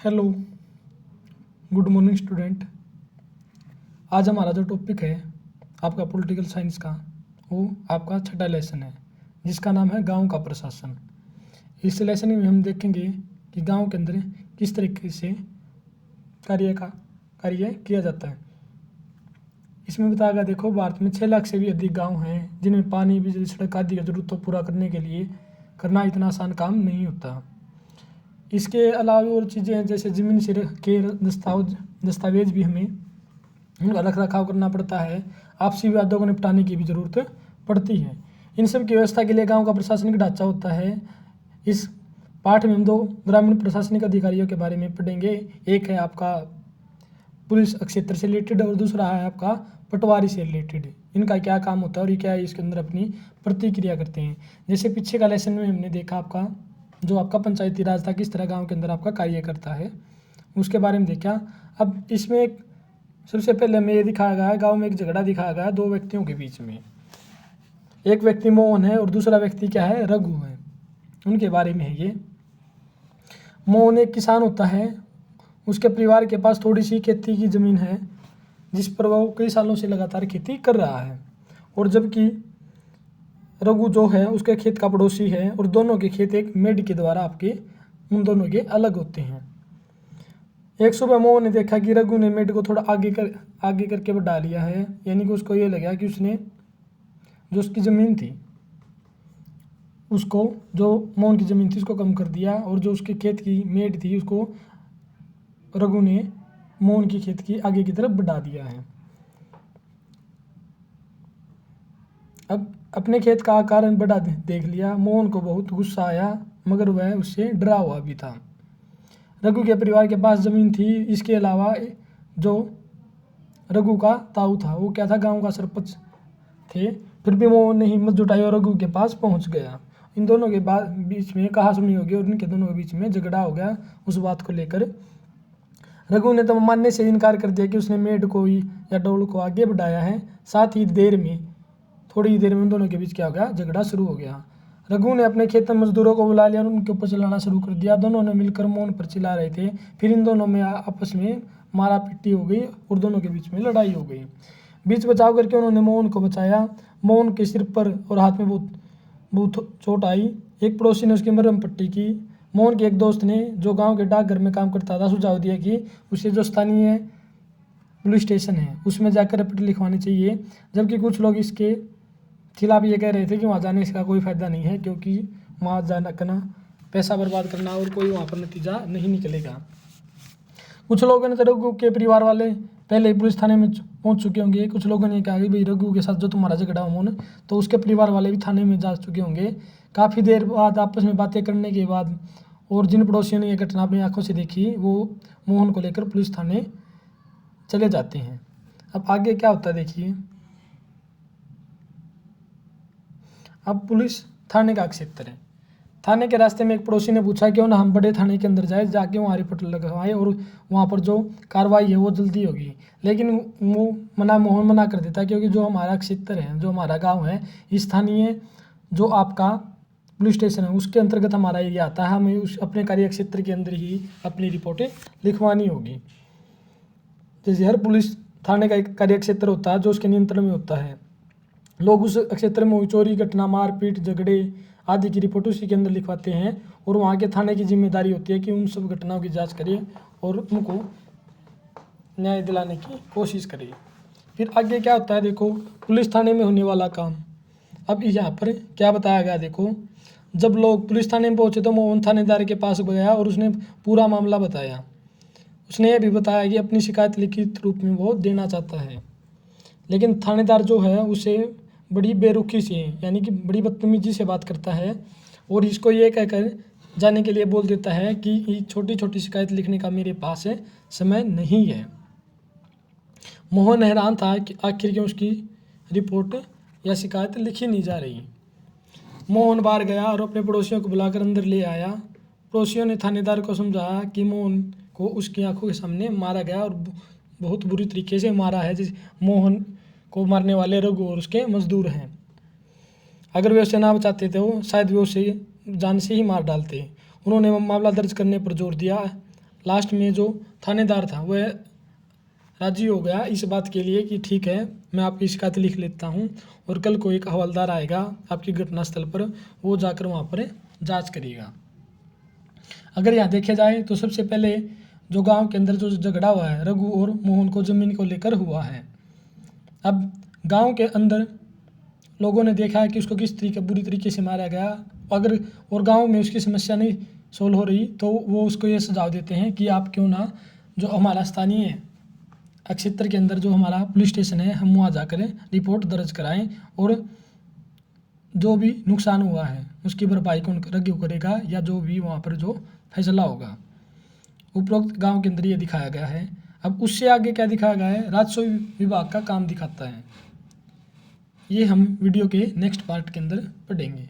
Hello, good morning student. आज हमारा जो टॉपिक है आपका पॉलिटिकल साइंस का, वो आपका छठा लेसन है जिसका नाम है गांव का प्रशासन। इस लेसन में हम देखेंगे कि गांव के अंदर किस तरीके से कार्य किया जाता है। इसमें बताया गया, देखो भारत में 6 लाख से भी अधिक गाँव हैं जिनमें पानी, बिजली, सड़क आदि की जरूरतों को पूरा करने के लिए करना इतना आसान काम नहीं होता। इसके अलावा और चीज़ें हैं, जैसे ज़मीन से के दस्तावेज भी हमें उनका रख रखाव करना पड़ता है। आपसी विवादों को निपटाने की भी ज़रूरत पड़ती है। इन सब की व्यवस्था के लिए गांव का प्रशासनिक ढांचा होता है। इस पाठ में हम 2 ग्रामीण प्रशासनिक अधिकारियों के बारे में पढ़ेंगे। एक है आपका पुलिस क्षेत्र से रिलेटेड और दूसरा है आपका पटवारी से रिलेटेड। इनका क्या काम होता है और ये क्या इसके अंदर अपनी प्रतिक्रिया करते हैं। जैसे पीछे का लेसन में हमने देखा आपका जो आपका पंचायती राज था किस तरह गांव के अंदर आपका कार्य करता है, उसके बारे में देखा। अब इसमें सबसे पहले हमें ये दिखाया गया है, गांव में एक झगड़ा दिखाया गया है 2 व्यक्तियों के बीच में। एक व्यक्ति मोहन है और दूसरा व्यक्ति क्या है, रघु है। उनके बारे में है ये। मोहन एक किसान होता है, उसके परिवार के पास थोड़ी सी खेती की ज़मीन है जिस पर वो कई सालों से लगातार खेती कर रहा है। और जबकि रघु जो है उसके खेत का पड़ोसी है और दोनों के खेत एक मेड के द्वारा आपके उन दोनों के अलग होते हैं। एक सुबह मोहन ने देखा कि रघु ने मेड को थोड़ा आगे करके बढ़ा लिया है, यानी कि उसको ये लगा कि उसने जो उसकी ज़मीन थी उसको, जो मोहन की ज़मीन थी उसको कम कर दिया और जो उसके खेत की मेड थी उसको रघु ने मोहन की खेत की आगे की तरफ बढ़ा दिया है। अब अपने खेत का आकार बढ़ा देख लिया, मोहन को बहुत गुस्सा आया मगर वह उससे डरा हुआ भी था। रघु के परिवार के पास ज़मीन थी, इसके अलावा जो रघु का ताऊ था वो क्या था, गांव का सरपंच थे। फिर भी मोहन ने हिम्मत जुटाई और रघु के पास पहुंच गया। इन दोनों के बीच में कहासुनी हो गई और इनके दोनों के बीच में झगड़ा हो गया उस बात को लेकर। रघु ने तो मानने से इनकार कर दिया कि उसने मेड को ही या डोल को आगे बढ़ाया है। साथ ही थोड़ी ही देर में उन दोनों के बीच क्या हो गया, झगड़ा शुरू हो गया। रघु ने अपने खेत में मजदूरों को बुला लिया और उनके ऊपर चिल्लाना शुरू कर दिया। दोनों ने मिलकर मोहन पर चिल्ला रहे थे। फिर इन दोनों में आपस में मारा पिट्टी हो गई और दोनों के बीच में लड़ाई हो गई। बीच बचाव करके उन्होंने मोहन को बचाया। मोहन के सिर पर और हाथ में बहुत चोट आई। एक पड़ोसी ने उसकी मरहम पट्टी की। मोहन के एक दोस्त ने जो गांव के डाकघर में काम करता था सुझाव दिया कि उसे जो स्थानीय पुलिस स्टेशन है उसमें जाकर रिपोर्ट लिखवानी चाहिए। जबकि कुछ लोग इसके खिलाफ ये कह रहे थे कि वहाँ जाने का कोई फ़ायदा नहीं है, क्योंकि वहाँ जाना करना पैसा बर्बाद करना और कोई वहाँ पर नतीजा नहीं निकलेगा। कुछ लोगों ने तो रघु के परिवार वाले पहले ही पुलिस थाने में पहुंच चुके होंगे। कुछ लोगों ने कहा कि भाई रघु के साथ जो तुम्हारा झगड़ा हो मोहन, तो उसके परिवार वाले भी थाने में जा चुके होंगे। काफ़ी देर बाद आपस में बातें करने के बाद और जिन पड़ोसियों ने यह घटना अपनी आंखों से देखी वो मोहन को लेकर पुलिस थाने चले जाते हैं। अब आगे क्या होता है देखिए। अब पुलिस थाने का क्षेत्र है। थाने के रास्ते में एक पड़ोसी ने पूछा क्यों ना हम बड़े थाने के अंदर जाए, जाके वहाँ रिपोर्ट लगवाएं और वहाँ पर जो कार्रवाई है वो जल्दी होगी। लेकिन वो मोहन मना कर देता, क्योंकि जो हमारा क्षेत्र है, जो हमारा गांव है, स्थानीय जो आपका पुलिस स्टेशन है उसके अंतर्गत हमारा एरिया आता है। हमें उस अपने कार्य क्षेत्र के अंदर ही अपनी रिपोर्टें लिखवानी होगी। जैसे हर पुलिस थाने का एक कार्य क्षेत्र होता है जो उसके नियंत्रण में होता है। लोग उस क्षेत्र में चोरी, घटना, मारपीट, झगड़े आदि की रिपोर्ट उसी के अंदर लिखवाते हैं और वहाँ के थाने की जिम्मेदारी होती है कि उन सब घटनाओं की जांच करे और उनको न्याय दिलाने की कोशिश करे। फिर आगे क्या होता है देखो, पुलिस थाने में होने वाला काम। अब यहाँ पर क्या बताया गया देखो। जब लोग पुलिस थाने में पहुँचे तो मोहन थानेदार के पास गया और उसने पूरा मामला बताया। उसने यह भी बताया कि अपनी शिकायत लिखित रूप में वो देना चाहता है, लेकिन थानेदार जो है उसे बड़ी बेरुखी से यानी कि बड़ी बदतमीजी से बात करता है और इसको ये कहकर जाने के लिए बोल देता है कि छोटी छोटी शिकायत लिखने का मेरे पास समय नहीं है। मोहन हैरान था कि आखिर क्यों उसकी रिपोर्ट या शिकायत लिखी नहीं जा रही। मोहन बाहर गया और अपने पड़ोसियों को बुलाकर अंदर ले आया। पड़ोसियों ने थानेदार को समझाया कि मोहन को उसकी आंखों के सामने मारा गया और बहुत बुरी तरीके से मारा है। जिस मोहन को मारने वाले रघु और उसके मजदूर हैं। अगर वे उसे ना बचाते तो शायद वे उसे जान से ही मार डालते। उन्होंने मामला दर्ज करने पर जोर दिया। लास्ट में जो थानेदार था वह राजी हो गया इस बात के लिए कि ठीक है, मैं आपकी शिकायत लिख लेता हूँ और कल को एक हवलदार आएगा आपकी घटनास्थल पर, वो जाकर वहाँ पर जांच करेगा। अगर यहाँ देखा जाए तो सबसे पहले जो गांव के अंदर जो झगड़ा हुआ है रघु और मोहन को ज़मीन को लेकर हुआ है। अब गांव के अंदर लोगों ने देखा है कि उसको किस तरीके बुरी तरीके से मारा गया, अगर और गांव में उसकी समस्या नहीं सोल्व हो रही तो वो उसको ये सुझाव देते हैं कि आप क्यों ना जो हमारा स्थानीय अक्षेत्र के अंदर जो हमारा पुलिस स्टेशन है हम वहाँ जाकर रिपोर्ट दर्ज कराएं और जो भी नुकसान हुआ है उसकी भरपाई कौन रघु करेगा या जो भी वहाँ पर जो फैसला होगा। उपरोक्त गांव के अंदर ये दिखाया गया है। अब उससे आगे क्या दिखाया गया है, राजस्व विभाग का काम दिखाता है। ये हम वीडियो के नेक्स्ट पार्ट के अंदर पढ़ेंगे।